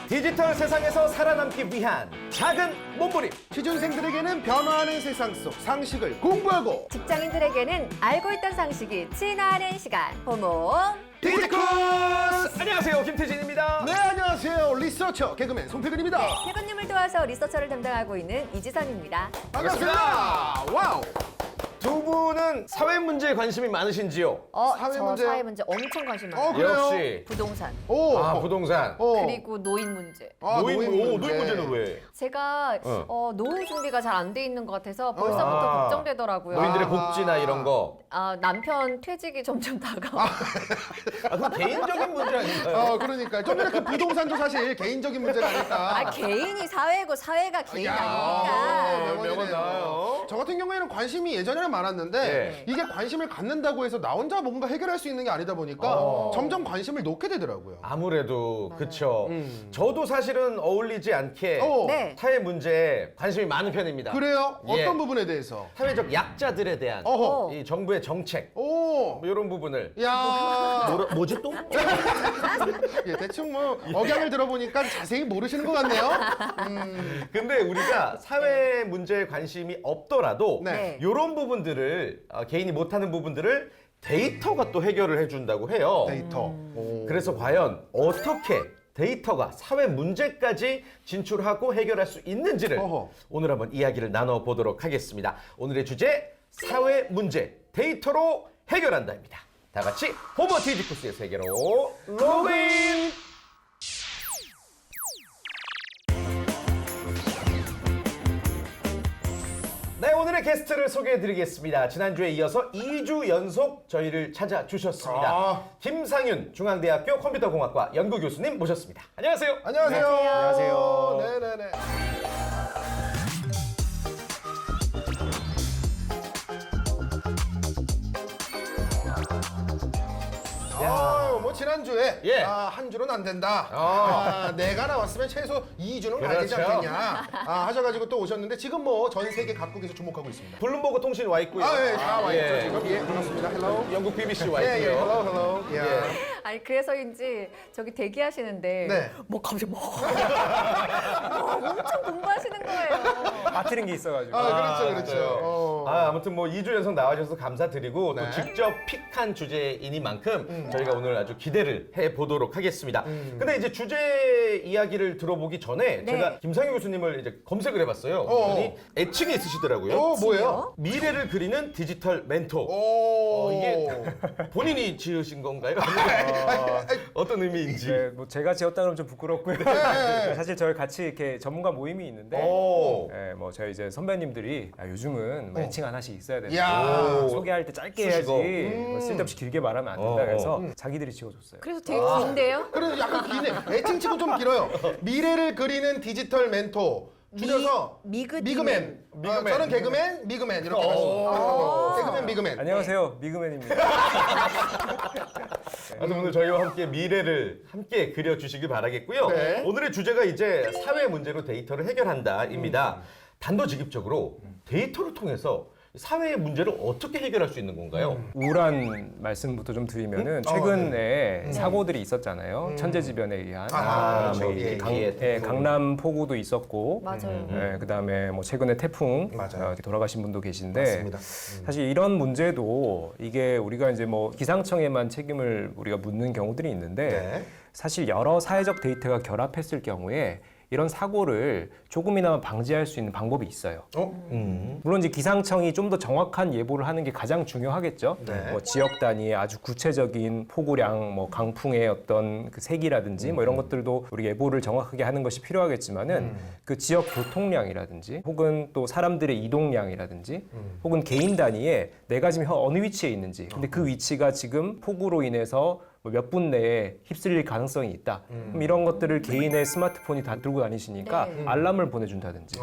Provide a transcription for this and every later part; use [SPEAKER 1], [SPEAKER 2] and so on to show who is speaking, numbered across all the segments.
[SPEAKER 1] 디지털 세상에서 살아남기 위한 작은 몸부림.
[SPEAKER 2] 취준생들에게는 변화하는 세상 속 상식을 공부하고
[SPEAKER 3] 직장인들에게는 알고 있던 상식이 진화하는 시간. 호모.
[SPEAKER 2] 디지코스!
[SPEAKER 1] 안녕하세요, 김태진입니다.
[SPEAKER 2] 네, 안녕하세요. 리서처 개그맨 송필근입니다.
[SPEAKER 3] 네, 태근님을 도와서 리서처를 담당하고 있는 이지선입니다.
[SPEAKER 2] 반갑습니다. 와우.
[SPEAKER 1] 두 분은 사회 문제에 관심이 많으신지요?
[SPEAKER 2] 사회
[SPEAKER 3] 저
[SPEAKER 2] 문제.
[SPEAKER 3] 사회 문제 엄청 관심 많아요.
[SPEAKER 2] 그래요?
[SPEAKER 1] 역시.
[SPEAKER 3] 부동산,
[SPEAKER 2] 오.
[SPEAKER 1] 부동산.
[SPEAKER 3] 그리고 노인 문제.
[SPEAKER 1] 노인 문제는 왜?
[SPEAKER 3] 제가 노후 준비가 잘 안 돼 있는 것 같아서 벌써부터 걱정되더라고요.
[SPEAKER 1] 노인들의
[SPEAKER 2] 아.
[SPEAKER 1] 복지나 이런 거.
[SPEAKER 3] 남편 퇴직이 점점 다가와.
[SPEAKER 1] 그건 개인적인 문제 아닌가요?
[SPEAKER 2] 그러니까 좀 전에 그 부동산도 사실 개인적인 문제가 아닐까.
[SPEAKER 3] 개인이 사회고 사회가 개인
[SPEAKER 2] 야,
[SPEAKER 3] 아닙니까?
[SPEAKER 1] 명언 나와요.
[SPEAKER 2] 저 같은 경우에는 관심이 예전에는 많았는데
[SPEAKER 1] 네.
[SPEAKER 2] 이게 관심을 갖는다고 해서 나 혼자 뭔가 해결할 수 있는 게 아니다 보니까 점점 관심을 놓게 되더라고요.
[SPEAKER 1] 아무래도 그쵸. 저도 사실은 어울리지 않게
[SPEAKER 3] 네.
[SPEAKER 1] 사회 문제에 관심이 많은 편입니다.
[SPEAKER 2] 그래요?
[SPEAKER 1] 예.
[SPEAKER 2] 어떤 부분에 대해서?
[SPEAKER 1] 사회적 약자들에 대한
[SPEAKER 2] 어허.
[SPEAKER 1] 이 정부의 정책
[SPEAKER 2] 오.
[SPEAKER 1] 뭐 이런 부분을
[SPEAKER 2] 야.
[SPEAKER 1] 뭐지 또?
[SPEAKER 2] 예, 대충 뭐 억양을 들어보니까 자세히 모르시는 것 같네요.
[SPEAKER 1] 근데 우리가 사회 문제에 관심이 없더라도
[SPEAKER 2] 네.
[SPEAKER 1] 이런 부분들을 개인이 못하는 부분들을 데이터가 또 해결을 해준다고 해요.
[SPEAKER 2] 데이터. 오.
[SPEAKER 1] 그래서 과연 어떻게 데이터가 사회 문제까지 진출하고 해결할 수 있는지를
[SPEAKER 2] 어허.
[SPEAKER 1] 오늘 한번 이야기를 나눠보도록 하겠습니다. 오늘의 주제 사회 문제 데이터로 해결한다입니다. 다 같이 호모 디지코스의 세계로 로그인! 네, 오늘의 게스트를 소개해드리겠습니다. 지난주에 이어서 2주 연속 저희를 찾아주셨습니다. 김상윤 중앙대학교 컴퓨터공학과 연구교수님 모셨습니다. 안녕하세요.
[SPEAKER 2] 안녕하세요.
[SPEAKER 3] 안녕하세요.
[SPEAKER 2] 네네네. 뭐 지난주에
[SPEAKER 1] 예.
[SPEAKER 2] 한 주는 안 된다. 내가 나왔으면 최소 2주는 가야 되지
[SPEAKER 1] 그렇죠.
[SPEAKER 2] 않겠냐. 하셔가지고 또 오셨는데 지금 뭐 전 세계 각국에서 주목하고 있습니다.
[SPEAKER 1] 블룸버그 통신 와 있고요.
[SPEAKER 2] 예, 다 와 있죠
[SPEAKER 1] 예.
[SPEAKER 2] 지금. 예, 반갑습니다. 헬로.
[SPEAKER 1] 영국 BBC 와
[SPEAKER 2] 예, 예,
[SPEAKER 1] 있고요.
[SPEAKER 2] 헬로, 헬로. 예.
[SPEAKER 3] 아니 그래서인지 저기 대기하시는데
[SPEAKER 2] 네.
[SPEAKER 3] 뭐 갑자기 엄청 공부하시는 거예요.
[SPEAKER 4] 맡는 게 있어가지고.
[SPEAKER 2] 그렇죠, 그렇죠.
[SPEAKER 1] 아무튼 뭐 2주 연속 나와주셔서 감사드리고
[SPEAKER 2] 네.
[SPEAKER 1] 또 직접 픽한 주제이니만큼 저희가 오늘 아주 기대를 해보도록 하겠습니다. 근데 이제 주제 이야기를 들어보기 전에
[SPEAKER 3] 네.
[SPEAKER 1] 제가 김상희 교수님을 이제 검색을 해봤어요. 그랬더니 애칭이 있으시더라고요.
[SPEAKER 2] 뭐예요?
[SPEAKER 1] 미래를 그리는 디지털 멘토.
[SPEAKER 2] 오.
[SPEAKER 1] 이게 본인이 지으신 건가요? 어떤 의미인지.
[SPEAKER 4] 네, 뭐 제가 지었다 그러면 좀 부끄럽고요.
[SPEAKER 2] 네.
[SPEAKER 4] 사실 저희 같이 이렇게 전문가 모임이 있는데,
[SPEAKER 1] 오.
[SPEAKER 4] 네, 뭐 저희 이제 선배님들이 요즘은 뭐 애칭 하나씩 있어야 된다.
[SPEAKER 2] 야.
[SPEAKER 4] 소개할 때 짧게
[SPEAKER 1] 수식어.
[SPEAKER 4] 해야지 뭐 쓸데없이 길게 말하면 안 된다. 그래서 자기들이 지어줬어요.
[SPEAKER 3] 그래서 되게 긴데요?
[SPEAKER 2] 그래도 약간 기네. 애칭치고 좀 길어요. 미래를 그리는 디지털 멘토. 줄여서
[SPEAKER 3] 미그디맨.
[SPEAKER 2] 미그맨.
[SPEAKER 1] 미그맨.
[SPEAKER 2] 저는 개그맨, 미그맨 이렇게 해가지고. 개그맨, 미그맨.
[SPEAKER 4] 안녕하세요, 미그맨입니다.
[SPEAKER 1] 그래서 오늘 저희와 함께 미래를 함께 그려주시길 바라겠고요.
[SPEAKER 2] 네.
[SPEAKER 1] 오늘의 주제가 이제 사회 문제로 데이터를 해결한다입니다. 단도직입적으로 데이터를 통해서 사회의 문제를 어떻게 해결할 수 있는 건가요?
[SPEAKER 4] 우울한 말씀부터 좀 드리면은 최근에 사고들이 있었잖아요. 천재지변에 의한.
[SPEAKER 1] 그렇죠.
[SPEAKER 4] 그다음에
[SPEAKER 1] 비행기에
[SPEAKER 4] 강남 폭우도 있었고.
[SPEAKER 3] 맞아요.
[SPEAKER 4] 그다음에 뭐 최근에 태풍
[SPEAKER 2] 맞아요.
[SPEAKER 4] 돌아가신 분도 계신데
[SPEAKER 2] 맞습니다.
[SPEAKER 4] 사실 이런 문제도 이게 우리가 이제 뭐 기상청에만 책임을 우리가 묻는 경우들이 있는데
[SPEAKER 2] 네.
[SPEAKER 4] 사실 여러 사회적 데이터가 결합했을 경우에 이런 사고를 조금이나마 방지할 수 있는 방법이 있어요. 물론 이제 기상청이 좀 더 정확한 예보를 하는 게 가장 중요하겠죠.
[SPEAKER 2] 네.
[SPEAKER 4] 뭐 지역 단위의 아주 구체적인 폭우량, 뭐 강풍의 어떤 그 세기라든지 뭐 이런 것들도 우리 예보를 정확하게 하는 것이 필요하겠지만은 그 지역 교통량이라든지 혹은 또 사람들의 이동량이라든지 혹은 개인 단위에 내가 지금 어느 위치에 있는지 근데 그 위치가 지금 폭우로 인해서 몇 분 내에 휩쓸릴 가능성이 있다. 그럼 이런 것들을 개인의 스마트폰이 다 들고 다니시니까
[SPEAKER 3] 네.
[SPEAKER 4] 알람을 보내준다든지.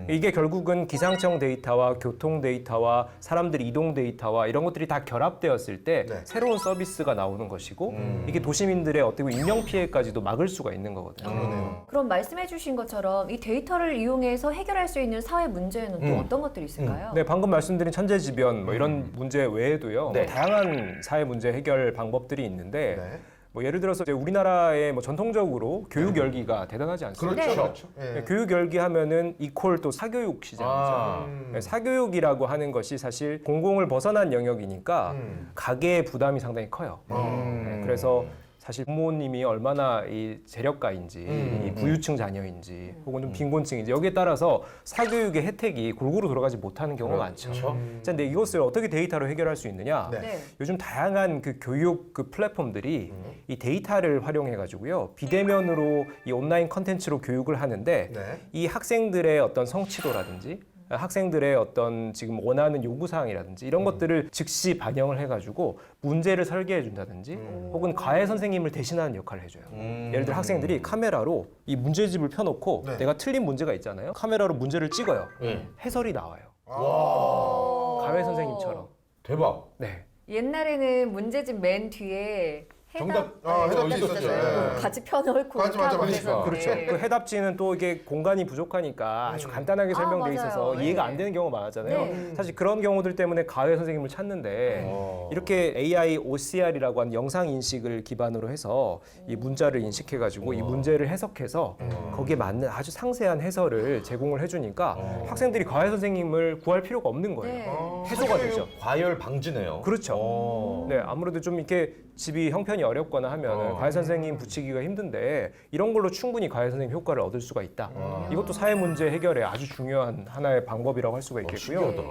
[SPEAKER 4] 이게 결국은 기상청 데이터와 교통 데이터와 사람들 이동 데이터와 이런 것들이 다 결합되었을 때
[SPEAKER 2] 네.
[SPEAKER 4] 새로운 서비스가 나오는 것이고 이게 도시민들의 어떻게 보면 인명 피해까지도 막을 수가 있는 거거든요.
[SPEAKER 3] 그럼 말씀해주신 것처럼 이 데이터를 이용해서 해결할 수 있는 사회 문제는 또 어떤 것들이 있을까요?
[SPEAKER 4] 네, 방금 말씀드린 천재지변 뭐 이런 문제 외에도요.
[SPEAKER 1] 네.
[SPEAKER 4] 다양한 사회 문제 해결 방법들이 있는데
[SPEAKER 2] 네.
[SPEAKER 4] 뭐 예를 들어서 이제 우리나라의 뭐 전통적으로 교육 열기가 대단하지 않습니까?
[SPEAKER 2] 그렇죠.
[SPEAKER 3] 네.
[SPEAKER 2] 그렇죠. 예.
[SPEAKER 4] 네, 교육 열기 하면은 이퀄 또 사교육 시장이죠.
[SPEAKER 1] 아.
[SPEAKER 4] 네, 사교육이라고 하는 것이 사실 공공을 벗어난 영역이니까 가계의 부담이 상당히 커요. 네, 그래서 사실 부모님이 얼마나 이 재력가인지, 이 부유층 자녀인지, 혹은 좀 빈곤층인지 여기에 따라서 사교육의 혜택이 골고루 돌아가지 못하는 경우가 많죠.
[SPEAKER 1] 그렇죠.
[SPEAKER 4] 자, 근데 이것을 어떻게 데이터로 해결할 수 있느냐?
[SPEAKER 2] 네.
[SPEAKER 3] 네.
[SPEAKER 4] 요즘 다양한 그 교육 그 플랫폼들이 이 데이터를 활용해 가지고요 비대면으로 이 온라인 컨텐츠로 교육을 하는데
[SPEAKER 2] 네.
[SPEAKER 4] 이 학생들의 어떤 성취도라든지 학생들의 어떤 지금 원하는 요구사항이라든지 이런 것들을 즉시 반영을 해가지고 문제를 설계해 준다든지 혹은 과외 선생님을 대신하는 역할을 해줘요. 예를 들어 학생들이 카메라로 이 문제집을 펴놓고
[SPEAKER 2] 네.
[SPEAKER 4] 내가 틀린 문제가 있잖아요. 카메라로 문제를 찍어요.
[SPEAKER 1] 네.
[SPEAKER 4] 해설이 나와요.
[SPEAKER 3] 와.
[SPEAKER 4] 과외 선생님처럼.
[SPEAKER 1] 대박.
[SPEAKER 4] 네.
[SPEAKER 3] 옛날에는 문제집 맨 뒤에
[SPEAKER 1] 정답,
[SPEAKER 3] 정답
[SPEAKER 2] 있었죠.
[SPEAKER 3] 있었잖아요.
[SPEAKER 2] 예.
[SPEAKER 3] 같이 펴놓고
[SPEAKER 2] 맞아, 맞아, 맞아.
[SPEAKER 3] 그래서
[SPEAKER 4] 그렇죠.
[SPEAKER 3] 네.
[SPEAKER 4] 그 해답지는 또 이게 공간이 부족하니까 아주 간단하게 설명돼
[SPEAKER 3] 맞아요.
[SPEAKER 4] 있어서
[SPEAKER 3] 네.
[SPEAKER 4] 이해가 안 되는 경우가 많았잖아요.
[SPEAKER 3] 네.
[SPEAKER 4] 사실 그런 경우들 때문에 과외 선생님을 찾는데 이렇게 AI OCR이라고 하는 영상 인식을 기반으로 해서 이 문자를 인식해가지고 이 문제를 해석해서 거기에 맞는 아주 상세한 해설을 제공을 해주니까 학생들이 과외 선생님을 구할 필요가 없는 거예요.
[SPEAKER 3] 네.
[SPEAKER 4] 해소가 되죠.
[SPEAKER 1] 과열 방지네요.
[SPEAKER 4] 그렇죠. 네, 아무래도 좀 이렇게 집이 형편이 어렵거나 하면 과외 선생님 붙이기가 힘든데 이런 걸로 충분히 과외 선생님 효과를 얻을 수가 있다. 이것도 사회 문제 해결에 아주 중요한 하나의 방법이라고 할 수가 있겠고요.
[SPEAKER 1] 신기하다.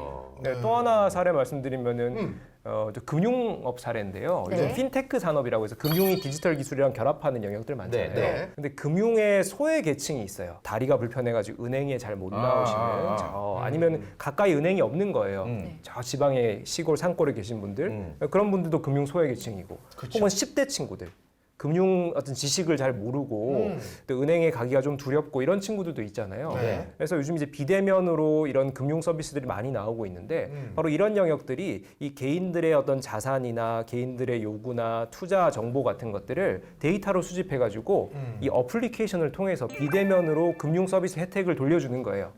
[SPEAKER 4] 네, 또 하나 사례 말씀드리면은 저 금융업 사례인데요.
[SPEAKER 3] 네.
[SPEAKER 4] 요즘 핀테크 산업이라고 해서 금융이 디지털 기술이랑 결합하는 영역들 많잖아요.
[SPEAKER 1] 네, 네.
[SPEAKER 4] 근데 금융의 소외 계층이 있어요. 다리가 불편해가지고 은행에 잘 못 나오시는 아니면 가까이 은행이 없는 거예요. 저 지방의 시골 산골에 계신 분들 그런 분들도 금융 소외 계층이고 혹은 10대 친구들. 금융 어떤 지식을 잘 모르고 또 은행에 가기가 좀 두렵고 이런 친구들도 있잖아요.
[SPEAKER 2] 네.
[SPEAKER 4] 그래서 요즘 이제 비대면으로 이런 금융 서비스들이 많이 나오고 있는데 바로 이런 영역들이 이 개인들의 어떤 자산이나 개인들의 요구나 투자 정보 같은 것들을 데이터로 수집해 가지고 이 어플리케이션을 통해서 비대면으로 금융 서비스 혜택을 돌려주는 거예요.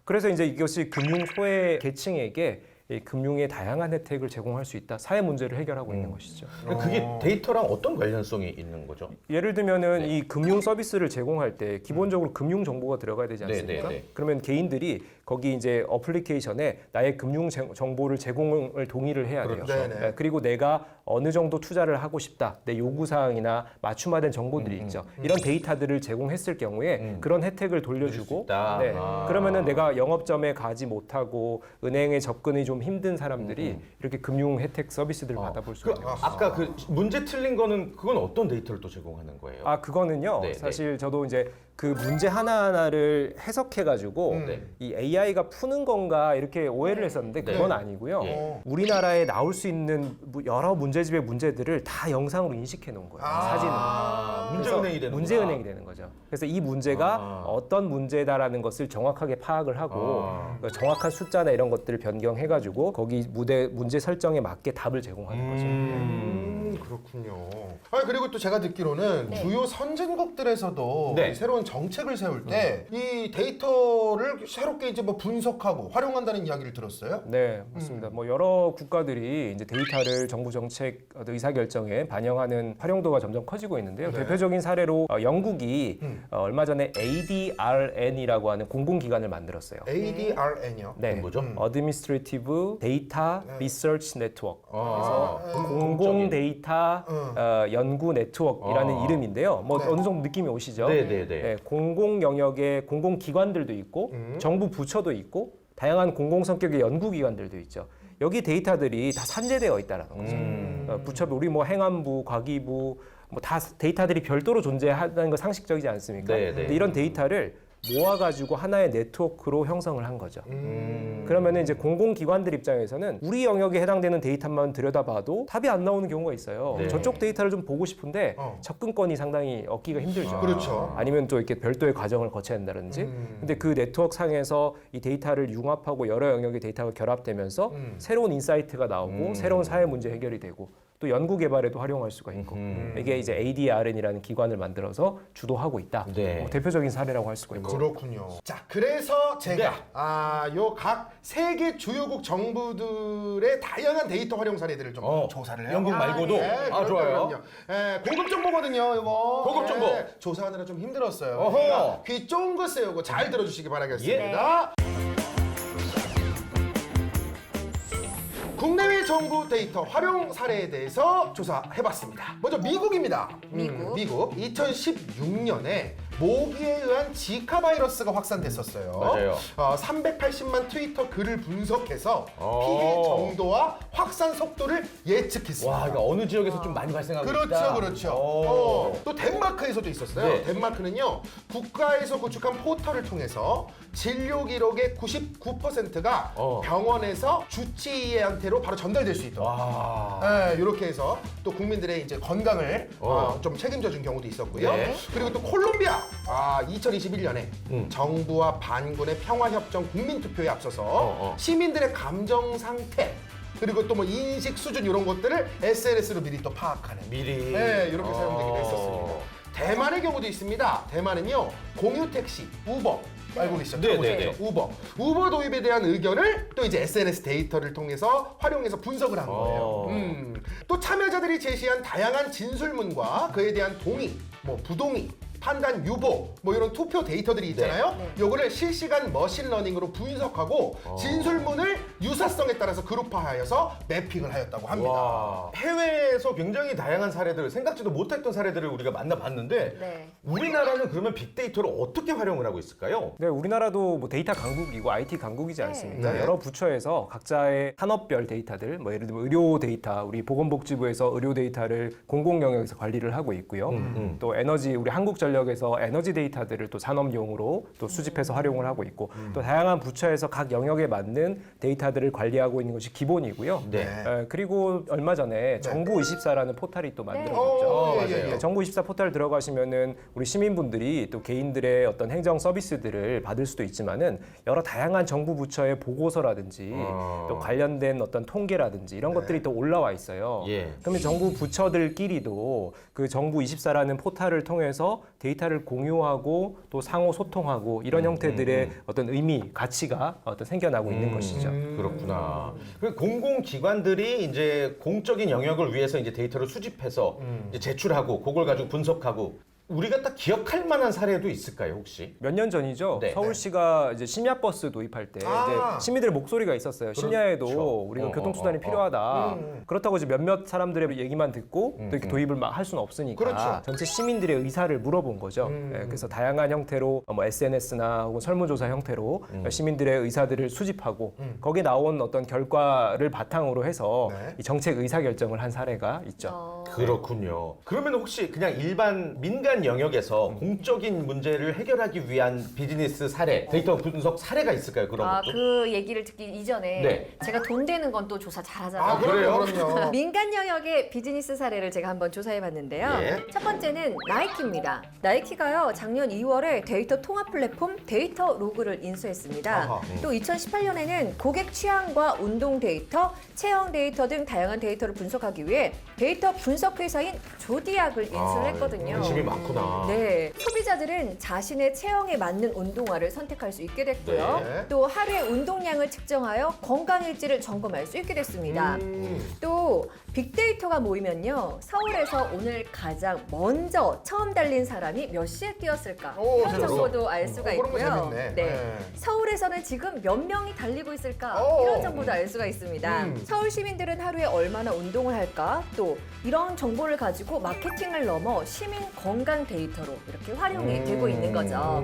[SPEAKER 4] 그래서 이제 이것이 금융 소외 계층에게 이 금융의 다양한 혜택을 제공할 수 있다. 사회 문제를 해결하고 있는 것이죠.
[SPEAKER 1] 그게 데이터랑 어떤 관련성이 있는 거죠?
[SPEAKER 4] 예를 들면은 이 금융 서비스를 제공할 때 기본적으로 금융 정보가 들어가야 되지 않습니까?
[SPEAKER 1] 네.
[SPEAKER 4] 그러면 개인들이 거기 이제 어플리케이션에 나의 금융 정보를 제공을 동의를 해야 돼요.
[SPEAKER 2] 그렇죠. 네네.
[SPEAKER 4] 네, 그리고 내가 어느 정도 투자를 하고 싶다. 내 요구 사항이나 맞춤화된 정보들이 있죠. 이런 데이터들을 제공했을 경우에 그런 혜택을 돌려주고
[SPEAKER 1] 있다.
[SPEAKER 4] 네.
[SPEAKER 1] 아.
[SPEAKER 4] 그러면은 내가 영업점에 가지 못하고 은행에 접근이 좀 힘든 사람들이 이렇게 금융 혜택 서비스들을 받아볼 수 있는 거죠.
[SPEAKER 1] 아까 그 문제 틀린 거는 그건 어떤 데이터를 또 제공하는 거예요?
[SPEAKER 4] 아, 그거는요.
[SPEAKER 1] 네,
[SPEAKER 4] 사실 저도 이제 그 문제 하나하나를 해석해가지고
[SPEAKER 1] 네.
[SPEAKER 4] 이 AI가 푸는 건가 이렇게 오해를 했었는데
[SPEAKER 1] 네.
[SPEAKER 4] 그건 아니고요.
[SPEAKER 1] 예.
[SPEAKER 4] 우리나라에 나올 수 있는 여러 문제집의 문제들을 다 영상으로 인식해 놓은 거예요. 사진으로.
[SPEAKER 1] 문제은행이 되는
[SPEAKER 4] 문제은행이 되는 거죠. 그래서 이 문제가
[SPEAKER 1] 아.
[SPEAKER 4] 어떤 문제다라는 것을 정확하게 파악을 하고 그 정확한 숫자나 이런 것들을 변경해가지고 거기 문제 설정에 맞게 답을 제공하는 거죠.
[SPEAKER 2] 그렇군요. 아 그리고 또 제가 듣기로는 주요 선진국들에서도
[SPEAKER 1] 네.
[SPEAKER 2] 이 새로운 정책을 세울 때 이 데이터를 새롭게 이제 뭐 분석하고 활용한다는 이야기를 들었어요.
[SPEAKER 4] 네, 맞습니다. 뭐 여러 국가들이 이제 데이터를 정부 정책 의사 결정에 반영하는 활용도가 점점 커지고 있는데요. 대표적인 사례로 영국이 얼마 전에 ADRN이라고 하는 공공기관을 만들었어요.
[SPEAKER 2] ADRN이요.
[SPEAKER 4] 네,
[SPEAKER 1] 뭐죠?
[SPEAKER 4] Administrative Data Research Network. 그래서 공공
[SPEAKER 1] 공적인.
[SPEAKER 4] 데이터 연구 네트워크이라는 이름인데요. 뭐 어느 정도 느낌이 오시죠?
[SPEAKER 1] 네네네.
[SPEAKER 4] 네, 공공 영역에 공공 기관들도 있고 정부 부처도 있고 다양한 공공 성격의 연구 기관들도 있죠. 여기 데이터들이 다 산재되어 있다는 거죠. 부처 우리 뭐 행안부, 과기부 뭐 다 데이터들이 별도로 존재하는 거 상식적이지 않습니까?
[SPEAKER 1] 네, 네.
[SPEAKER 4] 근데 이런 데이터를 모아가지고 하나의 네트워크로 형성을 한 거죠. 그러면은 이제 공공기관들 입장에서는 우리 영역에 해당되는 데이터만 들여다봐도 답이 안 나오는 경우가 있어요.
[SPEAKER 1] 네.
[SPEAKER 4] 저쪽 데이터를 좀 보고 싶은데 접근권이 상당히 얻기가 힘들죠.
[SPEAKER 2] 그렇죠.
[SPEAKER 4] 아니면 또 이렇게 별도의 과정을 거쳐야 된다든지. 근데 그 네트워크 상에서 이 데이터를 융합하고 여러 영역의 데이터가 결합되면서 새로운 인사이트가 나오고 새로운 사회 문제 해결이 되고 또 연구 개발에도 활용할 수가 있고 이게 이제 ADRN이라는 기관을 만들어서 주도하고 있다.
[SPEAKER 1] 네.
[SPEAKER 4] 대표적인 사례라고 할 수가 있죠.
[SPEAKER 2] 그렇군요. 자, 그래서 제가
[SPEAKER 1] 네.
[SPEAKER 2] 요 각 세계 주요국 정부들의 다양한 데이터 활용 사례들을 좀 조사를 해요.
[SPEAKER 1] 영국 말고도? 좋아요.
[SPEAKER 2] 고급 정보거든요, 이거.
[SPEAKER 1] 고급 정보.
[SPEAKER 2] 조사하느라 좀 힘들었어요.
[SPEAKER 1] 어허.
[SPEAKER 2] 그러니까 귀 쫑긋세요. 이거 잘 들어주시기 바라겠습니다. 국내외 정부 데이터 활용 사례에 대해서 조사해봤습니다. 먼저 미국입니다. 미국 2016년에 모기에 의한 지카 바이러스가 확산됐었어요.
[SPEAKER 1] 맞아요.
[SPEAKER 2] 380만 트위터 글을 분석해서 피해 정도와 확산 속도를 예측했습니다.
[SPEAKER 1] 와, 이거 어느 지역에서 좀 많이 발생하고 있다.
[SPEAKER 2] 그렇죠, 그렇죠. 또 덴마크에서도 있었어요.
[SPEAKER 1] 네.
[SPEAKER 2] 덴마크는요, 국가에서 구축한 포털을 통해서 진료 기록의 99%가 병원에서 주치의한테로 바로 전달될 수 있도록.
[SPEAKER 1] 와.
[SPEAKER 2] 이렇게 해서 또 국민들의 이제 건강을 좀 책임져 준 경우도 있었고요.
[SPEAKER 1] 네.
[SPEAKER 2] 그리고 또 콜롬비아. 2021년에 정부와 반군의 평화협정 국민투표에 앞서서 시민들의 감정 상태 그리고 또 뭐 인식 수준 이런 것들을 SNS로 미리 또 파악하는
[SPEAKER 1] 미리.
[SPEAKER 2] 네, 이렇게 사용되기도 했었습니다. 대만의 경우도 있습니다. 대만은요, 공유 택시, 우버 알고 계시죠?
[SPEAKER 1] 네, 네,
[SPEAKER 2] 들어보셨죠? 우버 도입에 대한 의견을 또 이제 SNS 데이터를 통해서 활용해서 분석을 한 거예요. 또 참여자들이 제시한 다양한 진술문과 그에 대한 동의, 뭐 부동의, 판단 유보 뭐 이런 투표 데이터들이 있잖아요. 요거를 실시간 머신러닝으로 분석하고 진술문을 유사성에 따라서 그룹화하여서 매핑을 하였다고 합니다.
[SPEAKER 1] 와. 해외에서 굉장히 다양한 사례들, 생각지도 못했던 사례들을 우리가 만나봤는데
[SPEAKER 3] 네.
[SPEAKER 1] 우리나라는 그러면 빅데이터를 어떻게 활용을 하고 있을까요?
[SPEAKER 4] 네, 우리나라도 뭐 데이터 강국이고 IT 강국이지 않습니까?
[SPEAKER 2] 네.
[SPEAKER 4] 여러 부처에서 각자의 산업별 데이터들, 뭐 예를 들면 의료 데이터, 우리 보건복지부에서 의료 데이터를 공공 영역에서 관리를 하고 있고요. 또 에너지, 우리 한국전력에서 에너지 데이터들을 또 산업용으로 또 수집해서 활용을 하고 있고, 또 다양한 부처에서 각 영역에 맞는 데이터들을 관리하고 있는 것이 기본이고요.
[SPEAKER 1] 네.
[SPEAKER 4] 그리고 얼마 전에 정부24라는 포털이 또 만들어졌죠.
[SPEAKER 2] 맞아요.
[SPEAKER 4] 정부24 포털 들어가시면은 우리 시민분들이 또 개인들의 어떤 행정 서비스들을 받을 수도 있지만은 여러 다양한 정부 부처의 보고서라든지 또 관련된 어떤 통계라든지 이런 것들이 또 올라와 있어요.
[SPEAKER 1] 예.
[SPEAKER 4] 그러면 정부 부처들끼리도 그 정부24라는 포털을 통해서 데이터를 공유하고 또 상호 소통하고 이런 형태들의 어떤 의미, 가치가 어떤 생겨나고 있는 것이죠.
[SPEAKER 1] 그렇구나. 그 공공기관들이 이제 공적인 영역을 위해서 이제 데이터를 수집해서 이제 제출하고 그걸 가지고 분석하고 우리가 딱 기억할 만한 사례도 있을까요, 혹시?
[SPEAKER 4] 몇 년 전이죠.
[SPEAKER 1] 네.
[SPEAKER 4] 서울시가 이제 심야버스 도입할 때 이제 시민들의 목소리가 있었어요. 심야에도 우리가 교통수단이 필요하다. 그렇다고 이제 몇몇 사람들의 얘기만 듣고 또 이렇게 도입을 막 할 수는 없으니까
[SPEAKER 2] 그렇죠.
[SPEAKER 4] 전체 시민들의 의사를 물어본 거죠. 예, 그래서 다양한 형태로 뭐 SNS나 혹은 설문조사 형태로 시민들의 의사들을 수집하고 거기에 나온 어떤 결과를 바탕으로 해서 이 정책 의사결정을 한 사례가 있죠.
[SPEAKER 1] 그렇군요. 그러면 혹시 그냥 일반 민간 영역에서 공적인 문제를 해결하기 위한 비즈니스 사례, 데이터 분석 사례가 있을까요? 그런 것도?
[SPEAKER 3] 그 얘기를 듣기 이전에
[SPEAKER 1] 네.
[SPEAKER 3] 제가 돈 되는 건 또 조사 잘하잖아요.
[SPEAKER 1] 그래요?
[SPEAKER 2] 그럼요.
[SPEAKER 3] 민간 영역의 비즈니스 사례를 제가 한번 조사해봤는데요.
[SPEAKER 1] 예.
[SPEAKER 3] 첫 번째는 나이키입니다. 나이키가요, 작년 2월에 데이터 통합 플랫폼 데이터 로그를 인수했습니다.
[SPEAKER 2] 아하.
[SPEAKER 3] 또 2018년에는 고객 취향과 운동 데이터, 체형 데이터 등 다양한 데이터를 분석하기 위해 데이터 분석 회사인 조디악을 인수를 했거든요.
[SPEAKER 1] 관심이 많구나.
[SPEAKER 3] 네, 소비자들은 자신의 체형에 맞는 운동화를 선택할 수 있게 됐고요.
[SPEAKER 2] 네.
[SPEAKER 3] 또 하루의 운동량을 측정하여 건강일지를 점검할 수 있게 됐습니다. 또 빅데이터가 모이면요, 서울에서 오늘 가장 먼저 처음 달린 사람이 몇 시에 뛰었을까 이런
[SPEAKER 2] 재밌어.
[SPEAKER 3] 정보도 알 수가
[SPEAKER 2] 그런 거
[SPEAKER 3] 있고요.
[SPEAKER 2] 재밌네.
[SPEAKER 3] 네.
[SPEAKER 2] 네.
[SPEAKER 3] 서울에서는 지금 몇 명이 달리고 있을까 이런 정보도 알 수가 있습니다. 서울 시민들은 하루에 얼마나 운동을 할까, 또 이런 정보를 가지고 마케팅을 넘어 시민 건강 데이터로 이렇게 활용이 되고 있는 거죠.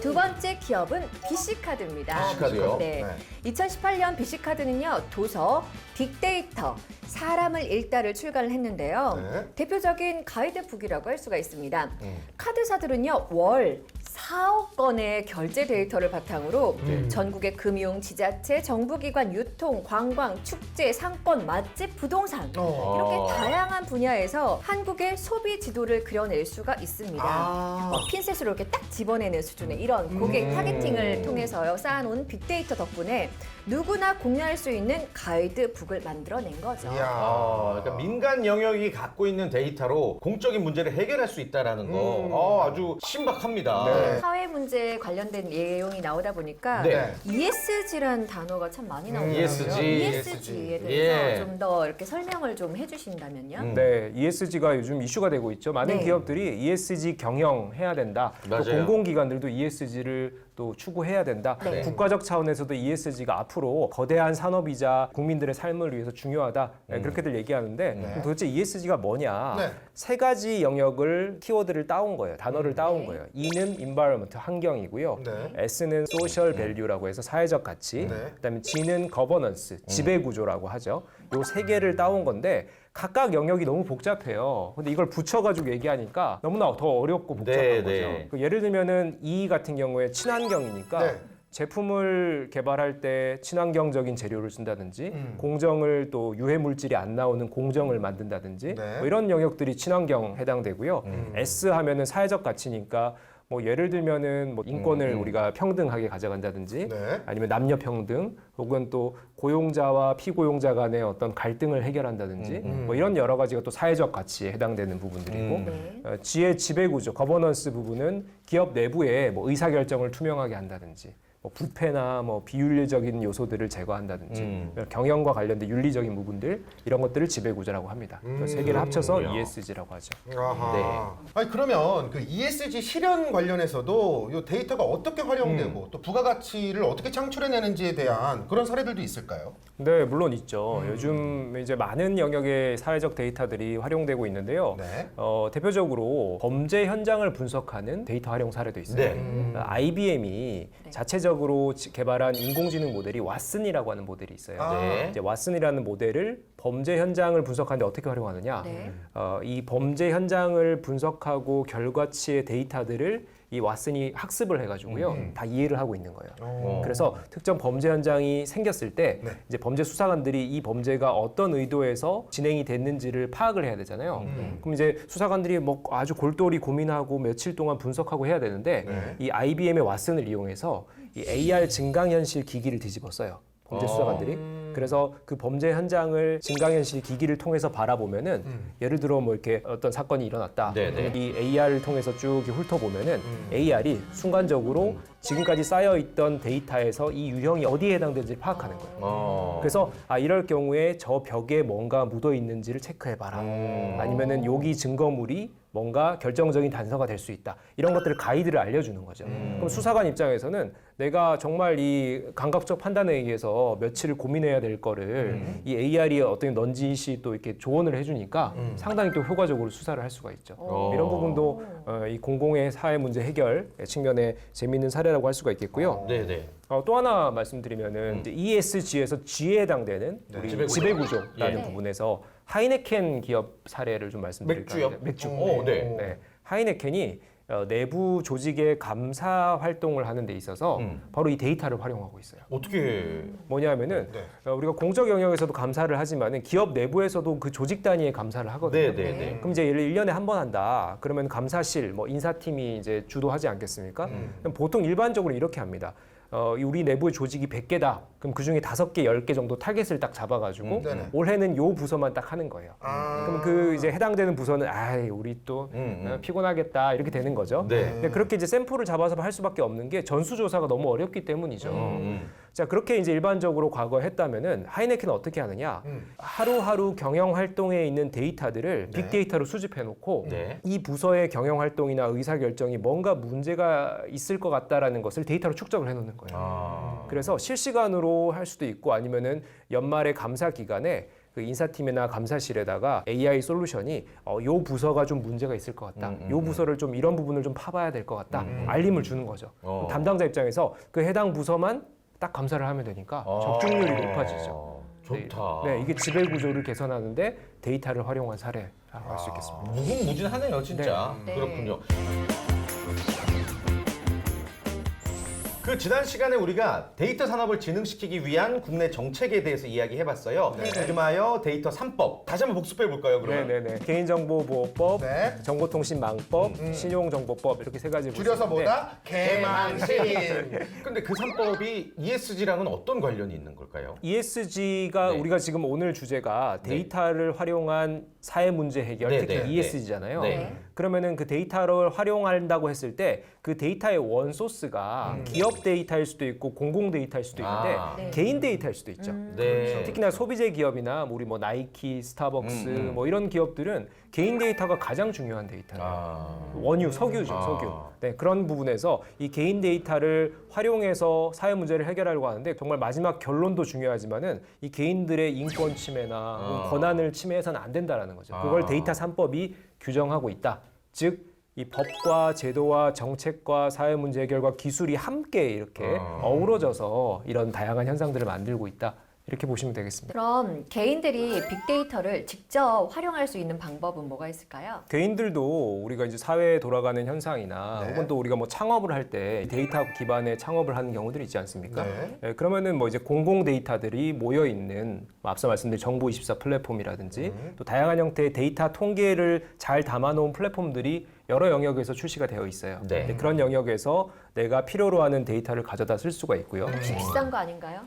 [SPEAKER 3] 두 번째 기업은 BC카드입니다.
[SPEAKER 1] BC카드요?
[SPEAKER 3] 네. 2018년 BC카드는요, 도서, 빅데이터, 사람을 읽다를 출간을 했는데요.
[SPEAKER 2] 네.
[SPEAKER 3] 대표적인 가이드북이라고 할 수가 있습니다. 카드사들은요, 월, 4억 건의 결제 데이터를 바탕으로 전국의 금융, 지자체, 정부기관, 유통, 관광, 축제, 상권, 맛집, 부동산 이렇게 다양한 분야에서 한국의 소비 지도를 그려낼 수가 있습니다. 핀셋으로 이렇게 딱 집어내는 수준의 이런 고객 타겟팅을 통해서요 쌓아놓은 빅데이터 덕분에 누구나 공유할 수 있는 가이드북을 만들어낸 거죠.
[SPEAKER 1] 그러니까 민간 영역이 갖고 있는 데이터로 공적인 문제를 해결할 수 있다라는 거 아주 신박합니다.
[SPEAKER 2] 네.
[SPEAKER 3] 사회 문제에 관련된 내용이 나오다 보니까
[SPEAKER 1] 네.
[SPEAKER 3] ESG라는 단어가 참 많이 나오더라고요.
[SPEAKER 1] ESG.
[SPEAKER 3] ESG에 대해서
[SPEAKER 1] 예.
[SPEAKER 3] 좀 더 이렇게 설명을 좀 해주신다면요.
[SPEAKER 4] 네, ESG가 요즘 이슈가 되고 있죠. 많은
[SPEAKER 3] 네.
[SPEAKER 4] 기업들이 ESG 경영해야 된다. 또
[SPEAKER 1] 맞아요.
[SPEAKER 4] 공공기관들도 ESG를 또 추구해야 된다.
[SPEAKER 3] 네.
[SPEAKER 4] 국가적 차원에서도 ESG가 앞으로 거대한 산업이자 국민들의 삶을 위해서 중요하다. 그렇게들 얘기하는데 도대체 ESG가 뭐냐?
[SPEAKER 2] 네.
[SPEAKER 4] 세 가지 영역을 키워드를 따온 거예요. 단어를 따온 거예요. E는 environment, 환경이고요.
[SPEAKER 2] 네.
[SPEAKER 4] S는 social value라고 해서 사회적 가치.
[SPEAKER 2] 네.
[SPEAKER 4] 그다음에 G는 governance, 지배 구조라고 하죠. 요 세 개를 따온 건데 각각 영역이 너무 복잡해요. 근데 이걸 붙여가지고 얘기하니까 너무나 더 어렵고 복잡한
[SPEAKER 1] 네,
[SPEAKER 4] 거죠.
[SPEAKER 1] 네.
[SPEAKER 4] 그 예를 들면은 E 같은 경우에 친환경이니까
[SPEAKER 2] 네.
[SPEAKER 4] 제품을 개발할 때 친환경적인 재료를 쓴다든지 공정을 또 유해 물질이 안 나오는 공정을 만든다든지
[SPEAKER 2] 네.
[SPEAKER 4] 뭐 이런 영역들이 친환경 해당되고요. S 하면은 사회적 가치니까 뭐 예를 들면은 뭐 인권을 우리가 평등하게 가져간다든지
[SPEAKER 2] 네.
[SPEAKER 4] 아니면 남녀 평등 혹은 또 고용자와 피고용자 간의 어떤 갈등을 해결한다든지 뭐 이런 여러 가지가 또 사회적 가치에 해당되는 부분들이고
[SPEAKER 3] 네.
[SPEAKER 4] 지혜 지배 구조 거버넌스 부분은 기업 내부에 뭐 의사 결정을 투명하게 한다든지 뭐 부패나 뭐 비윤리적인 요소들을 제거한다든지 경영과 관련된 윤리적인 부분들 이런 것들을 지배 구조라고 합니다. 세 개를 합쳐서
[SPEAKER 1] 그렇군요.
[SPEAKER 4] ESG라고 하죠.
[SPEAKER 2] 아하. 아니 그러면 그 ESG 실현 관련해서도 이 데이터가 어떻게 활용되고 또 부가가치를 어떻게 창출해내는지에 대한 그런 사례들도 있을까요?
[SPEAKER 4] 네, 물론 있죠. 요즘 이제 많은 영역의 사회적 데이터들이 활용되고 있는데요.
[SPEAKER 2] 네.
[SPEAKER 4] 대표적으로 범죄 현장을 분석하는 데이터 활용 사례도 있어요.
[SPEAKER 1] 네.
[SPEAKER 4] IBM이 자체적으로 개발한 인공지능 모델이 왓슨이라고 하는 모델이 있어요.
[SPEAKER 1] 네.
[SPEAKER 4] 이제 왓슨이라는 모델을 범죄 현장을 분석하는데 어떻게 활용하느냐?
[SPEAKER 3] 네.
[SPEAKER 4] 이 범죄 현장을 분석하고 결과치의 데이터들을 이 왓슨이 학습을 해가지고요 다 이해를 하고 있는 거예요. 그래서 특정 범죄 현장이 생겼을 때
[SPEAKER 2] 네.
[SPEAKER 4] 이제 범죄 수사관들이 이 범죄가 어떤 의도에서 진행이 됐는지를 파악을 해야 되잖아요. 그럼 이제 수사관들이 뭐 아주 골똘히 고민하고 며칠 동안 분석하고 해야 되는데
[SPEAKER 2] 네.
[SPEAKER 4] 이 IBM의 왓슨을 이용해서 이 AR 증강현실 기기를 뒤집어 써요. 범죄 수사관들이. 그래서 그 범죄 현장을 증강현실 기기를 통해서 바라보면은 예를 들어 뭐 이렇게 어떤 사건이 일어났다.
[SPEAKER 1] 네네.
[SPEAKER 4] 이 AR을 통해서 쭉 이렇게 훑어보면은 AR이 순간적으로 지금까지 쌓여있던 데이터에서 이 유형이 어디에 해당되는지 파악하는 거예요. 그래서 이럴 경우에 저 벽에 뭔가 묻어 있는지를 체크해봐라. 아니면은 여기 증거물이 뭔가 결정적인 단서가 될 수 있다. 이런 것들을 가이드를 알려주는 거죠. 그럼 수사관 입장에서는 내가 정말 이 감각적 판단에 의해서 며칠을 고민해야 될 거를 이 AR이 어떤 넌지시 또 이렇게 조언을 해주니까 상당히 또 효과적으로 수사를 할 수가 있죠. 이런 부분도 이 공공의 사회 문제 해결 측면에 재미있는 사례라고 할 수가 있겠고요.
[SPEAKER 1] 네네.
[SPEAKER 4] 또 하나 말씀드리면은 이제 ESG에서 G에 해당되는 우리
[SPEAKER 1] 지배구조.
[SPEAKER 4] 지배구조라는
[SPEAKER 3] 예.
[SPEAKER 4] 부분에서 하이네켄 기업 사례를 좀 말씀드릴까
[SPEAKER 1] 맥주요?
[SPEAKER 4] 하는데 맥주.
[SPEAKER 1] 네.
[SPEAKER 4] 네. 하이네켄이 내부 조직의 감사 활동을 하는 데 있어서 바로 이 데이터를 활용하고 있어요.
[SPEAKER 1] 어떻게?
[SPEAKER 4] 뭐냐면은 우리가 공적 영역에서도 감사를 하지만은 기업 내부에서도 그 조직 단위의 감사를 하거든요.
[SPEAKER 1] 네네네.
[SPEAKER 4] 그럼 이제 예를 1년에 한 번 한다. 그러면 감사실, 뭐 인사팀이 이제 주도하지 않겠습니까? 그럼 보통 일반적으로 이렇게 합니다. 우리 내부의 조직이 100개다. 그럼 그 중에 5개, 10개 정도 타겟을 딱 잡아가지고
[SPEAKER 2] 네네.
[SPEAKER 4] 올해는 요 부서만 딱 하는 거예요. 그럼 그 이제 해당되는 부서는 우리 또 피곤하겠다 이렇게 되는 거죠.
[SPEAKER 1] 네.
[SPEAKER 4] 근데 그렇게 이제 샘플을 잡아서 할 수밖에 없는 게 전수조사가 너무 어렵기 때문이죠. 자, 그렇게 이제 일반적으로 과거에 했다면은 하이네켄은 어떻게 하느냐? 하루하루 경영 활동에 있는 데이터들을 빅데이터로 수집해 놓고
[SPEAKER 1] 네.
[SPEAKER 4] 이 부서의 경영 활동이나 의사 결정이 뭔가 문제가 있을 것 같다라는 것을 데이터로 축적을 해 놓는 거예요. 그래서 실시간으로 할 수도 있고 아니면은 연말에 감사 기간에 그 인사팀이나 감사실에다가 AI 솔루션이 요 부서가 좀 문제가 있을 것 같다. 요 부서를 좀 이런 부분을 좀 파봐야 될 것 같다. 알림을 주는 거죠. 그럼 담당자 입장에서 그 해당 부서만 딱 감사를 하면 되니까 적중률이 높아지죠.
[SPEAKER 1] 좋다.
[SPEAKER 4] 네, 이게 지배 구조를 개선하는데 데이터를 활용한 사례라고 할 수 있겠습니다.
[SPEAKER 1] 무궁무진하네요, 진짜.
[SPEAKER 3] 네.
[SPEAKER 1] 그렇군요. 그 지난 시간에 우리가 데이터 산업을 진흥시키기 위한 국내 정책에 대해서 이야기해봤어요. 이름하여 데이터 3법. 다시 한번 복습해볼까요, 그러면?
[SPEAKER 4] 네네네. 개인정보보호법,
[SPEAKER 2] 네.
[SPEAKER 4] 정보통신망법, 신용정보법 이렇게 세 가지
[SPEAKER 2] 줄여서 뭐다? 개망신.
[SPEAKER 1] 근데 그 3법이 ESG랑은 어떤 관련이 있는 걸까요?
[SPEAKER 4] ESG가
[SPEAKER 1] 네.
[SPEAKER 4] 우리가 지금 오늘 주제가
[SPEAKER 1] 네.
[SPEAKER 4] 데이터를 활용한 사회 문제 해결,
[SPEAKER 1] 네,
[SPEAKER 4] 특히
[SPEAKER 1] 네,
[SPEAKER 4] ESG잖아요.
[SPEAKER 1] 네.
[SPEAKER 4] 그러면은 그 데이터를 활용한다고 했을 때 그 데이터의 원 소스가 기업 데이터일 수도 있고 공공 데이터일 수도 있는데
[SPEAKER 1] 아.
[SPEAKER 3] 네.
[SPEAKER 4] 개인 데이터일 수도 있죠.
[SPEAKER 1] 네.
[SPEAKER 4] 특히나 소비재 기업이나 우리 뭐 나이키, 스타벅스 뭐 이런 기업들은 개인 데이터가 가장 중요한 데이터예요.
[SPEAKER 1] 아.
[SPEAKER 4] 원유, 석유죠,
[SPEAKER 1] 아.
[SPEAKER 4] 석유. 네, 그런 부분에서 이 개인 데이터를 활용해서 사회 문제를 해결하려고 하는데 정말 마지막 결론도 중요하지만은 이 개인들의 인권 침해나 혹은 권한을 침해해서는 안 된다라는 거죠. 그걸 데이터 3법이 규정하고 있다. 즉, 이 법과 제도와 정책과 사회 문제 해결과 기술이 함께 이렇게 어우러져서 이런 다양한 현상들을 만들고 있다. 이렇게 보시면 되겠습니다.
[SPEAKER 3] 그럼 개인들이 빅데이터를 직접 활용할 수 있는 방법은 뭐가 있을까요?
[SPEAKER 4] 개인들도 우리가 이제 사회에 돌아가는 현상이나
[SPEAKER 2] 네.
[SPEAKER 4] 혹은 또 우리가 뭐 창업을 할 때 데이터 기반의 창업을 하는 경우들이 있지 않습니까?
[SPEAKER 2] 네.
[SPEAKER 4] 예, 그러면은 뭐 이제 공공 데이터들이 모여 있는 앞서 말씀드린 정보24 플랫폼이라든지 또 다양한 형태의 데이터 통계를 잘 담아놓은 플랫폼들이 여러 영역에서 출시가 되어 있어요.
[SPEAKER 1] 네.
[SPEAKER 4] 그런 영역에서 내가 필요로 하는 데이터를 가져다 쓸 수가 있고요.
[SPEAKER 3] 혹시 비싼 거 아닌가요?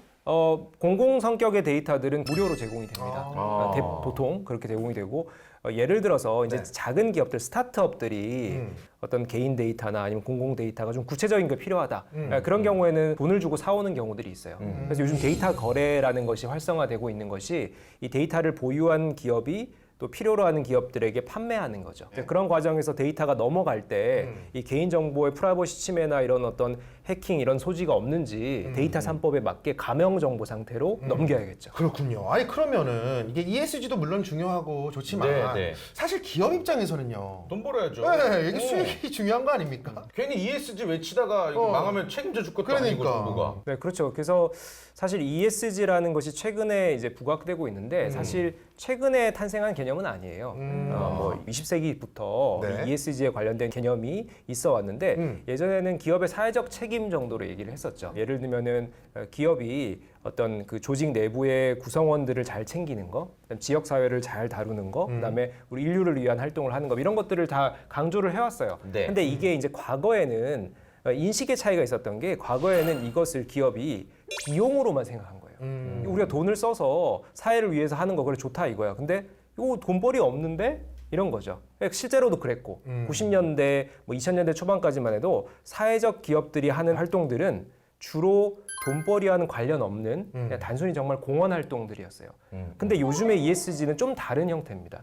[SPEAKER 4] 공공 성격의 데이터들은 무료로 제공이 됩니다.
[SPEAKER 1] 아.
[SPEAKER 4] 보통 그렇게 제공이 되고 예를 들어서 이제
[SPEAKER 2] 네.
[SPEAKER 4] 작은 기업들, 스타트업들이 어떤 개인 데이터나 아니면 공공 데이터가 좀 구체적인 게 필요하다. 그런 경우에는 돈을 주고 사오는 경우들이 있어요. 그래서 요즘 데이터 거래라는 것이 활성화되고 있는 것이 이 데이터를 보유한 기업이 또 필요로 하는 기업들에게 판매하는 거죠. 그런 과정에서 데이터가 넘어갈 때 이 개인정보의 프라이버시 침해나 이런 어떤 해킹 이런 소지가 없는지 데이터 3법에 맞게 가명 정보 상태로 넘겨야겠죠.
[SPEAKER 2] 그렇군요. 아니 그러면은 이게 ESG도 물론 중요하고 좋지만
[SPEAKER 1] 네, 네.
[SPEAKER 2] 사실 기업 입장에서는요.
[SPEAKER 1] 돈 벌어야죠.
[SPEAKER 2] 네, 이게
[SPEAKER 1] 오.
[SPEAKER 2] 수익이 중요한 거 아닙니까?
[SPEAKER 1] 괜히 ESG 외치다가 이거 망하면 책임져 줄 것도 아니고
[SPEAKER 2] 그러니까.
[SPEAKER 1] 정부가.
[SPEAKER 4] 네, 그렇죠. 그래서 사실 ESG라는 것이 최근에 이제 부각되고 있는데 사실 최근에 탄생한 개념은 아니에요. 뭐 20세기부터
[SPEAKER 2] 네.
[SPEAKER 4] ESG에 관련된 개념이 있어 왔는데 예전에는 기업의 사회적 책임 정도로 얘기를 했었죠. 예를 들면은 기업이 어떤 그 조직 내부의 구성원들을 잘 챙기는 거, 그다음 지역 사회를 잘 다루는 거, 그다음에 우리 인류를 위한 활동을 하는 거 이런 것들을 다 강조를 해왔어요.
[SPEAKER 1] 네.
[SPEAKER 4] 근데 이게 이제 과거에는 인식의 차이가 있었던 게 과거에는 이것을 기업이 비용으로만 생각한 거예요. 우리가 돈을 써서 사회를 위해서 하는 거 그래 좋다 이거야. 근데 이거 돈벌이 없는데 이런 거죠. 실제로도 그랬고 90년대, 뭐 2000년대 초반까지만 해도 사회적 기업들이 하는 활동들은 주로 돈벌이와는 관련 없는 그냥 단순히 정말 공헌 활동들이었어요. 근데 요즘의 ESG는 좀 다른 형태입니다.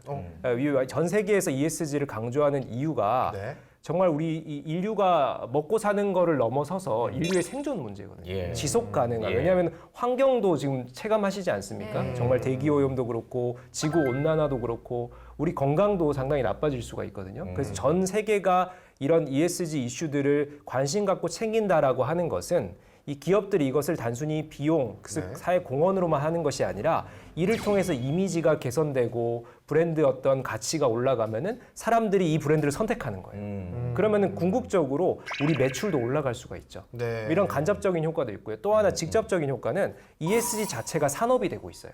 [SPEAKER 4] 전 세계에서 ESG를 강조하는 이유가
[SPEAKER 2] 네.
[SPEAKER 4] 정말 우리 이 인류가 먹고 사는 거를 넘어서서 인류의 생존 문제거든요.
[SPEAKER 1] 예.
[SPEAKER 4] 지속 가능한.
[SPEAKER 1] 예.
[SPEAKER 4] 왜냐하면 환경도 지금 체감하시지 않습니까?
[SPEAKER 3] 네.
[SPEAKER 4] 정말 대기 오염도 그렇고 지구 온난화도 그렇고 우리 건강도 상당히 나빠질 수가 있거든요. 그래서 전 세계가 이런 ESG 이슈들을 관심 갖고 챙긴다라고 하는 것은 이 기업들이 이것을 단순히 비용, 즉
[SPEAKER 2] 네.
[SPEAKER 4] 사회 공헌으로만 하는 것이 아니라 이를 통해서 이미지가 개선되고 브랜드 어떤 가치가 올라가면은 사람들이 이 브랜드를 선택하는 거예요. 그러면은 궁극적으로 우리 매출도 올라갈 수가 있죠.
[SPEAKER 2] 네.
[SPEAKER 4] 이런 간접적인 효과도 있고요. 또 하나 직접적인 효과는 ESG 자체가 산업이 되고 있어요.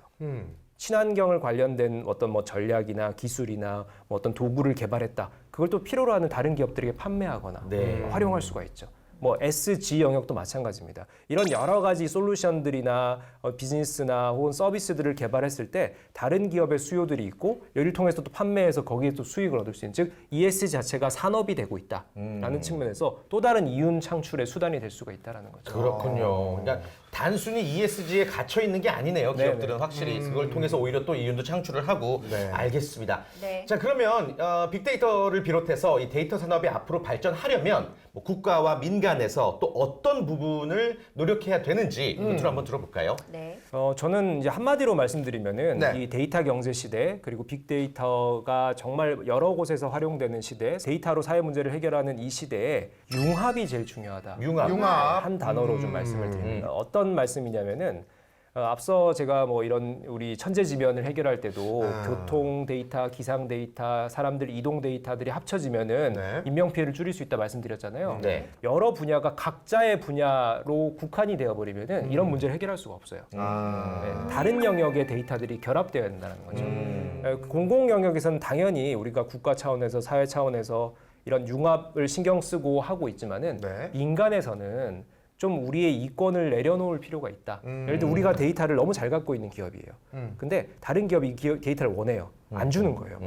[SPEAKER 4] 친환경을 관련된 어떤 뭐 전략이나 기술이나 뭐 어떤 도구를 개발했다. 그걸 또 필요로 하는 다른 기업들에게 판매하거나
[SPEAKER 1] 네.
[SPEAKER 4] 활용할 수가 있죠. 뭐 SG 영역도 마찬가지입니다. 이런 여러 가지 솔루션들이나 비즈니스나 혹은 서비스들을 개발했을 때 다른 기업의 수요들이 있고 이를 통해서 또 판매해서 거기에 또 수익을 얻을 수 있는 즉 ESG 자체가 산업이 되고 있다라는 측면에서 또 다른 이윤 창출의 수단이 될 수가 있다라는 거죠.
[SPEAKER 1] 그렇군요. 그러니까 단순히 ESG에 갇혀 있는 게 아니네요.
[SPEAKER 4] 네,
[SPEAKER 1] 기업들은 확실히 그걸 통해서 오히려 또 이윤도 창출을 하고.
[SPEAKER 2] 네.
[SPEAKER 1] 알겠습니다.
[SPEAKER 3] 네.
[SPEAKER 1] 자, 그러면 빅데이터를 비롯해서 이 데이터 산업이 앞으로 발전하려면 뭐 국가와 민간에서 또 어떤 부분을 노력해야 되는지 끝으로 한번 들어볼까요?
[SPEAKER 3] 네.
[SPEAKER 4] 저는 이제 한마디로 말씀드리면은
[SPEAKER 2] 네.
[SPEAKER 4] 이 데이터 경제 시대 그리고 빅데이터가 정말 여러 곳에서 활용되는 시대, 데이터로 사회 문제를 해결하는 이 시대에 융합이 제일 중요하다.
[SPEAKER 1] 융합.
[SPEAKER 2] 융합.
[SPEAKER 4] 한 단어로 좀 말씀을 드립니다. 어떤 말씀이냐면은 앞서 제가 뭐 이런 우리 천재지변을 해결할 때도
[SPEAKER 2] 아.
[SPEAKER 4] 교통 데이터, 기상 데이터, 사람들 이동 데이터들이 합쳐지면은
[SPEAKER 2] 네.
[SPEAKER 4] 인명 피해를 줄일 수 있다 말씀드렸잖아요.
[SPEAKER 1] 네.
[SPEAKER 4] 여러 분야가 각자의 분야로 국한이 되어버리면은 이런 문제를 해결할 수가 없어요. 네, 다른 영역의 데이터들이 결합되어야 된다는 거죠. 공공 영역에서는 당연히 우리가 국가 차원에서 사회 차원에서 이런 융합을 신경 쓰고 하고 있지만은
[SPEAKER 2] 네.
[SPEAKER 4] 민간에서는 좀 우리의 이권을 내려놓을 필요가 있다. 예를 들어 우리가 데이터를 너무 잘 갖고 있는 기업이에요. 근데 다른 기업이 이 데이터를 원해요. 안 주는 거예요.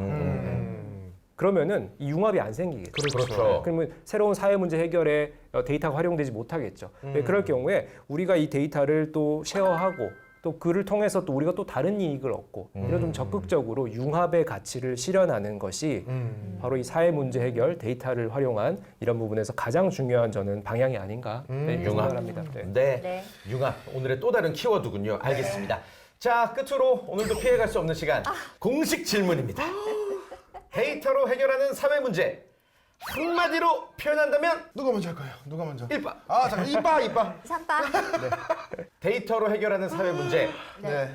[SPEAKER 4] 그러면은 이 융합이 안 생기겠죠.
[SPEAKER 1] 그렇죠.
[SPEAKER 4] 그러면 새로운 사회 문제 해결에 데이터가 활용되지 못하겠죠. 그럴 경우에 우리가 이 데이터를 또 쉐어하고 또 그를 통해서 또 우리가 또 다른 이익을 얻고 이런 좀 적극적으로 융합의 가치를 실현하는 것이 바로 이 사회 문제 해결 데이터를 활용한 이런 부분에서 가장 중요한 저는 방향이 아닌가 네,
[SPEAKER 1] 융합.
[SPEAKER 4] 생각합니다. 네.
[SPEAKER 1] 네.
[SPEAKER 3] 네.
[SPEAKER 1] 융합. 오늘의 또 다른 키워드군요. 알겠습니다. 자, 끝으로 오늘도 피해갈 수 없는 시간. 공식 질문입니다. 데이터로 해결하는 사회 문제. 한마디로 표현한다면
[SPEAKER 2] 누가 먼저 할까요? 누가 먼저?
[SPEAKER 1] 1번.
[SPEAKER 2] 아, 잠깐 이빠.
[SPEAKER 3] 3번.
[SPEAKER 1] 데이터로 해결하는 사회 문제.
[SPEAKER 2] 네.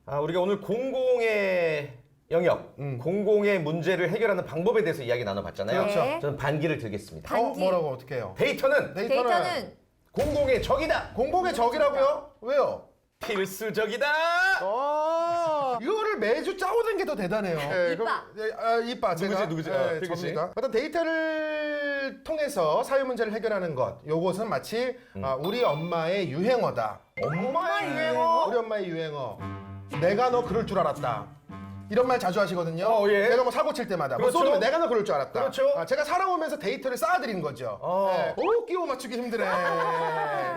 [SPEAKER 1] 우리가 오늘 공공의 영역, 공공의 문제를 해결하는 방법에 대해서 이야기 나눠봤잖아요.
[SPEAKER 3] 그렇죠.
[SPEAKER 1] 저는 반기를 드리겠습니다.
[SPEAKER 3] 반기.
[SPEAKER 2] 뭐라고 어떻게 해요?
[SPEAKER 1] 데이터는
[SPEAKER 3] 데이터는
[SPEAKER 1] 공공의 적이다.
[SPEAKER 2] 공공의 적이라고요? 왜요?
[SPEAKER 1] 필수적이다.
[SPEAKER 2] 이거를 매주 짜오는 게 더 대단해요. 이빠. 제가
[SPEAKER 1] 누구지? 필기 씨.
[SPEAKER 2] 접니다. 어떤 데이터를 통해서 사회 문제를 해결하는 것. 요것은 마치 우리 엄마의 유행어다.
[SPEAKER 1] 엄마의 유행어.
[SPEAKER 2] 우리 엄마의 유행어. 내가 너 그럴 줄 알았다. 이런 말 자주 하시거든요.
[SPEAKER 1] 예.
[SPEAKER 2] 내가 뭐 사고 칠 때마다.
[SPEAKER 1] 그렇죠.
[SPEAKER 2] 뭐 쏘면 내가 너 그럴 줄 알았다.
[SPEAKER 1] 그렇죠.
[SPEAKER 2] 제가 살아오면서 데이터를 쌓아드린 거죠. 네. 끼워 맞추기 힘드네.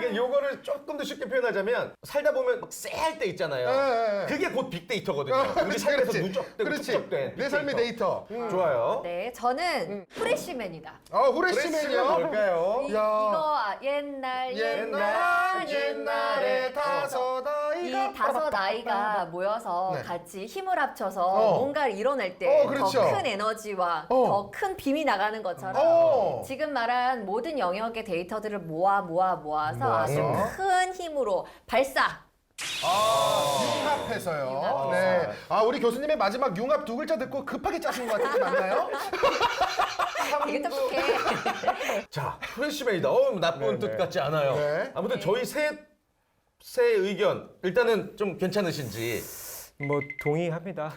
[SPEAKER 1] 이게 요거를 조금 더 쉽게 표현하자면 살다 보면 막 쎄할 때 있잖아요.
[SPEAKER 2] 네.
[SPEAKER 1] 그게 곧 빅데이터거든요. 우리 삶에서 누적되고
[SPEAKER 2] 그렇지.
[SPEAKER 1] 축적된
[SPEAKER 2] 내 삶의 데이터.
[SPEAKER 1] 좋아요.
[SPEAKER 3] 네, 저는 프레시맨이다.
[SPEAKER 2] 후레쉬맨이요?
[SPEAKER 1] 뭘까요?
[SPEAKER 3] 이거 옛날에
[SPEAKER 2] 옛날에 다섯
[SPEAKER 3] 이
[SPEAKER 2] 아이가
[SPEAKER 3] 다섯 아이가 모여서
[SPEAKER 2] 네.
[SPEAKER 3] 같이 힘을 합쳐서 뭔가를 이뤄낼 때
[SPEAKER 2] 그렇죠.
[SPEAKER 3] 더 큰 에너지와 더 큰 빔이 나가는 것처럼 지금 말한 모든 영역의 데이터들을 모아서 아주 큰 힘으로 발사!
[SPEAKER 2] 융합해서요. 네. 우리 교수님의 마지막 융합 두 글자 듣고 급하게 짜신 것 같은데 맞나요?
[SPEAKER 3] 되게 똑똑해.
[SPEAKER 1] 자, 프레시맨이다. 나쁜 뜻 같지 않아요.
[SPEAKER 2] 네.
[SPEAKER 1] 아무튼 저희 셋의 의견 일단은 좀 괜찮으신지.
[SPEAKER 4] 뭐 동의합니다.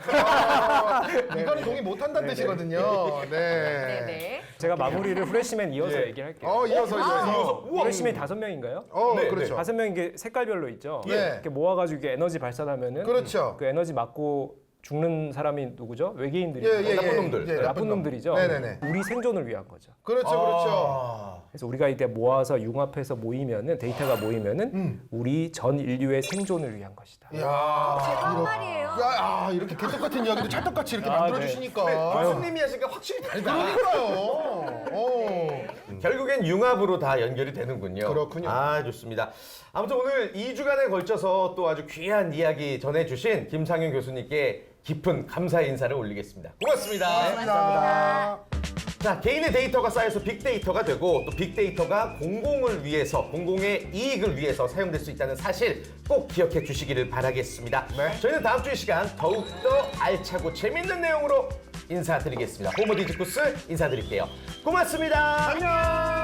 [SPEAKER 2] 이거는 동의 못한다는 뜻이거든요. 네.
[SPEAKER 3] 네네.
[SPEAKER 4] 제가 마무리를 후레쉬맨 이어서
[SPEAKER 1] 예.
[SPEAKER 4] 얘기를 할게요.
[SPEAKER 2] 이어서.
[SPEAKER 4] 후레쉬맨 5명인가요?
[SPEAKER 1] 네,
[SPEAKER 2] 그렇죠.
[SPEAKER 4] 5명인 게 색깔별로 있죠.
[SPEAKER 2] 예.
[SPEAKER 4] 이렇게 모아가지고 이렇게 에너지 발산하면은
[SPEAKER 2] 그렇죠.
[SPEAKER 4] 그 에너지 맞고 죽는 사람이 누구죠? 외계인들이
[SPEAKER 1] 나쁜 놈들.
[SPEAKER 2] 예,
[SPEAKER 4] 나쁜 놈들이죠.
[SPEAKER 2] 네네네.
[SPEAKER 4] 우리 생존을 위한 거죠.
[SPEAKER 2] 그렇죠.
[SPEAKER 4] 그래서 우리가 이때 모아서 융합해서 모이면은 데이터가 모이면은 우리 전 인류의 생존을 위한 것이다.
[SPEAKER 2] 이야.
[SPEAKER 3] 제가 한 말이에요.
[SPEAKER 2] 이렇게 개떡같은 이야기도 찰떡같이 이렇게
[SPEAKER 4] 네.
[SPEAKER 2] 만들어주시니까.
[SPEAKER 1] 교수님이 하시니까 확실히 다르다.
[SPEAKER 2] 그러니까요.
[SPEAKER 1] 결국엔 융합으로 다 연결이 되는군요.
[SPEAKER 2] 그렇군요.
[SPEAKER 1] 좋습니다. 아무튼 오늘 2주간에 걸쳐서 또 아주 귀한 이야기 전해주신 김상윤 교수님께 깊은 감사의 인사를 올리겠습니다. 고맙습니다.
[SPEAKER 2] 감사합니다.
[SPEAKER 1] 자, 개인의 데이터가 쌓여서 빅데이터가 되고 또 빅데이터가 공공을 위해서, 공공의 이익을 위해서 사용될 수 있다는 사실 꼭 기억해 주시기를 바라겠습니다.
[SPEAKER 2] 네.
[SPEAKER 1] 저희는 다음 주 이 시간 더욱더 알차고 재밌는 내용으로 인사드리겠습니다. 호모디지쿠스 인사드릴게요. 고맙습니다.
[SPEAKER 2] 안녕.